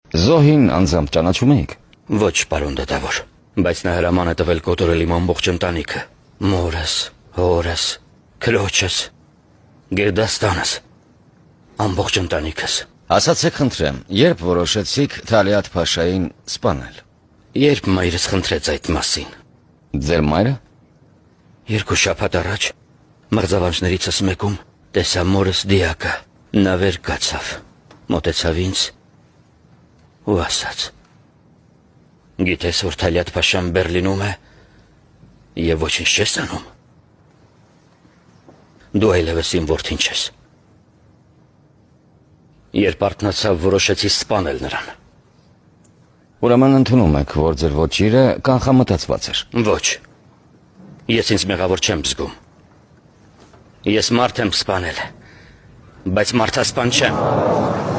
Զոհին անձամբ ճանաչում եք։ Ոչ, պարոն դատավոր, բայց նա հրաման է տվել կոտորել իմ ամբողջ ընտանիքը, մորս, հորս, քրոջս, գերդաստանս, ամբողջ ընտանիքս։ Ասացեք խնդրեմ, երբ որոշեցիք Թալիաթ Փաշային սպանել։ Երբ մայրս խնդրեց այդ մասին։ Ձեր մայրը։ 2 շաբաթ առաջ մղձավանջներիցս մեկում տեսա մորս դիակը, նա վեր կացավ, մոտեցավ ինձ ու ասաց. Գիտես, որ Թալիաթ Փաշան Բերլինում է եւ ոչինչ չես անում։ Դու այլևս իմ որդին չես։ Երբ արթնացավ, որոշեցի սպանել նրան։ Ուրեմն ընդունում եք, որ ձեր ոչիրը կանխամտածված էր։ Ոչ։ Ես ինձ մեղավոր չեմ զգում։ Ես մարդ եմ սպանել, բայց մարդասպան չեմ։